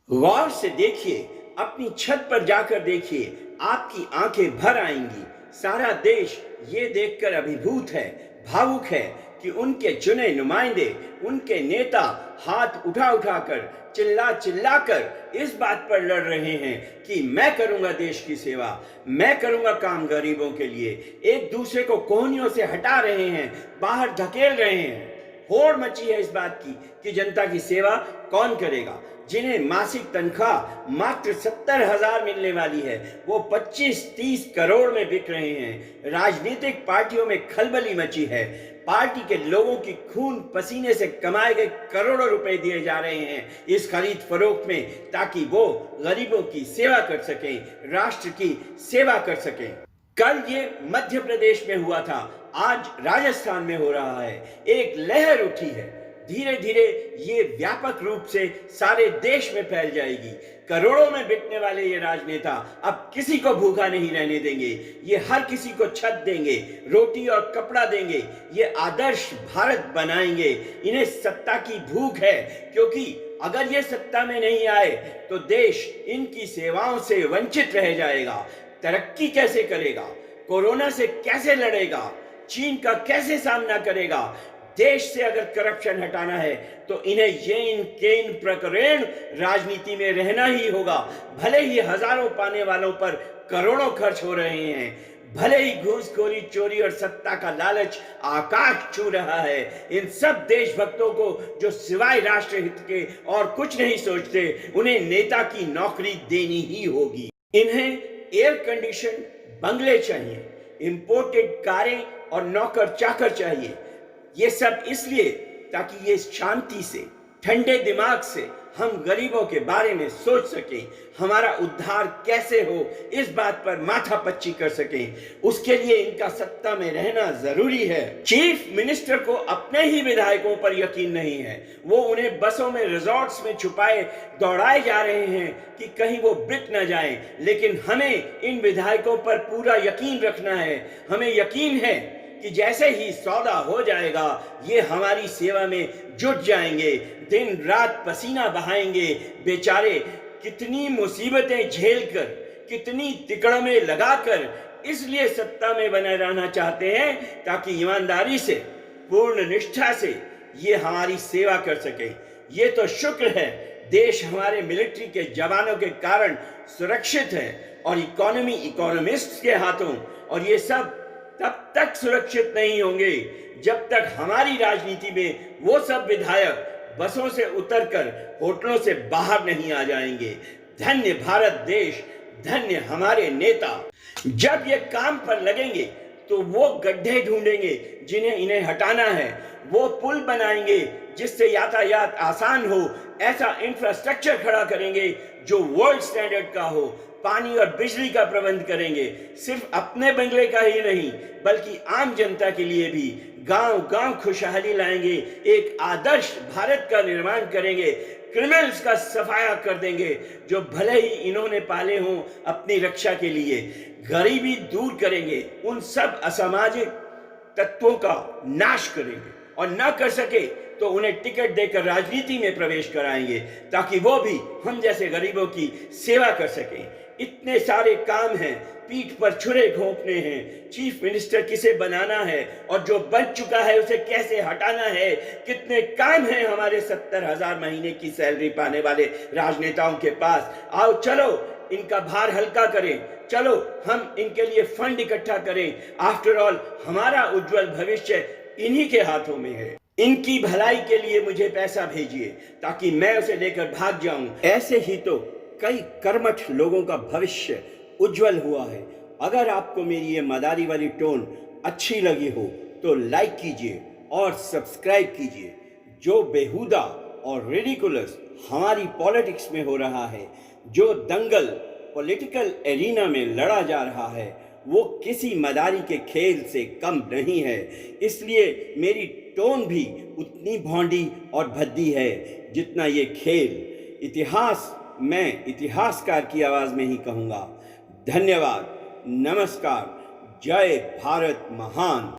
गौर से देखिए, अपनी छत पर जाकर देखिए, आपकी आंखें भर आएंगी। सारा देश ये देखकर अभिभूत है, भावुक है कि उनके चुने नुमाइंदे, उनके नेता हाथ उठा उठाकर, चिल्ला चिल्लाकर इस बात पर लड़ रहे हैं कि मैं करूंगा देश की सेवा, मैं करूंगा काम गरीबों के लिए। एक दूसरे को कोहनियों से हटा रहे हैं, बाहर धकेल रहे हैं। होड़ मची है इस बात की कि जनता की सेवा कौन करेगा। जिन्हें मासिक तनख्वाह मात्र 70,000 मिलने वाली है, वो 25-30 करोड़ में बिक रहे हैं। राजनीतिक पार्टियों में खलबली मची है। पार्टी के लोगों की खून पसीने से कमाए गए करोड़ों रुपए दिए जा रहे हैं इस खरीद फरोख्त में, ताकि वो गरीबों की सेवा कर सकें, राष्ट्र की सेवा कर सकें। कल ये मध्य प्रदेश में हुआ था, आज राजस्थान में हो रहा है। एक लहर उठी है, धीरे धीरे ये व्यापक रूप से सारे देश में फैल जाएगी। करोड़ों में बिकने वाले ये राजनेता अब किसी को भूखा नहीं रहने देंगे। ये हर किसी को छत देंगे, रोटी और कपड़ा देंगे। ये आदर्श भारत बनाएंगे। इन्हें सत्ता की भूख है, क्योंकि अगर ये सत्ता में नहीं आए तो देश इनकी सेवाओं से वंचित रह जाएगा। तरक्की कैसे करेगा, कोरोना से कैसे लड़ेगा, चीन का कैसे सामना करेगा। देश से अगर करप्शन हटाना है तो इन्हें येन केन प्रकरण राजनीति में रहना ही होगा। भले ही हजारों पाने वालों पर करोड़ों खर्च हो रहे हैं, भले ही घूसखोरी, चोरी और सत्ता का लालच आकाश छू रहा है, इन सब देशभक्तों को जो सिवाय राष्ट्र हित के और कुछ नहीं सोचते, उन्हें नेता की नौकरी देनी ही होगी। इन्हें एयर कंडीशन बंगले चाहिए, इंपोर्टेड कारें और नौकर चाकर चाहिए। ये सब इसलिए ताकि ये शांति से, ठंडे दिमाग से हम गरीबों के बारे में सोच सकें, हमारा उद्धार कैसे हो इस बात पर माथा पच्ची कर सकें। उसके लिए इनका सत्ता में रहना जरूरी है। चीफ मिनिस्टर को अपने ही विधायकों पर यकीन नहीं है। वो उन्हें बसों में, रिजॉर्ट्स में छुपाए दौड़ाए जा रहे हैं कि कहीं वो बिक न जाएं। लेकिन हमें इन विधायकों पर पूरा यकीन रखना है। हमें यकीन है कि जैसे ही सौदा हो जाएगा, ये हमारी सेवा में जुट जाएंगे, दिन रात पसीना बहाएंगे। बेचारे कितनी मुसीबतें झेलकर, कितनी तिकड़में लगाकर इसलिए सत्ता में बने रहना चाहते हैं ताकि ईमानदारी से, पूर्ण निष्ठा से ये हमारी सेवा कर सके। ये तो शुक्र है, देश हमारे मिलिट्री के जवानों के कारण सुरक्षित है और इकोनॉमी इकोनॉमिस्ट के हाथों। और ये सब तब तक सुरक्षित नहीं होंगे जब तक हमारी राजनीति में वो सब विधायक बसों से उतरकर होटलों से बाहर नहीं आ जाएंगे। धन्य भारत देश, धन्य हमारे नेता। जब ये काम पर लगेंगे तो वो गड्ढे ढूंढेंगे जिन्हें इन्हें हटाना है, वो पुल बनाएंगे जिससे यातायात आसान हो, ऐसा इंफ्रास्ट्रक्चर खड़ा करेंगे जो वर्ल्ड स्टैंडर्ड का हो। पानी और बिजली का प्रबंध करेंगे, सिर्फ अपने बंगले का ही नहीं बल्कि आम जनता के लिए भी। गांव गांव खुशहाली लाएंगे, एक आदर्श भारत का निर्माण करेंगे। क्रिमिनल्स का सफाया कर देंगे जो भले ही इन्होंने पाले हों अपनी रक्षा के लिए। गरीबी दूर करेंगे, उन सब असामाजिक तत्वों का नाश करेंगे और ना कर सके तो उन्हें टिकट देकर राजनीति में प्रवेश कराएंगे ताकि वो भी हम जैसे गरीबों की सेवा कर सकें। इतने सारे काम हैं, पीठ पर छुरे घोंपने हैं। चीफ मिनिस्टर किसे बनाना है और जो बन चुका है उसे कैसे हटाना है। कितने काम हैं हमारे 70,000 महीने की सैलरी पाने वाले राजनेताओं के पास। आओ चलो इनका भार हल्का करें, चलो हम इनके लिए फंड इकट्ठा करें। आफ्टर ऑल हमारा उज्जवल भविष्य इन्हीं के हाथों में है। इनकी भलाई के लिए मुझे पैसा भेजिए ताकि मैं उसे लेकर भाग जाऊं। ऐसे ही तो कई कर्मठ लोगों का भविष्य उज्जवल हुआ है। अगर आपको मेरी ये मदारी वाली टोन अच्छी लगी हो तो लाइक कीजिए और सब्सक्राइब कीजिए। जो बेहुदा और रेडिकुलस हमारी पॉलिटिक्स में हो रहा है, जो दंगल पॉलिटिकल एरिना में लड़ा जा रहा है, वो किसी मदारी के खेल से कम नहीं है। इसलिए मेरी टोन भी उतनी भौंडी और भद्दी है जितना ये खेल। इतिहास मैं इतिहासकार की आवाज में ही कहूँगा। धन्यवाद, नमस्कार, जय भारत महान।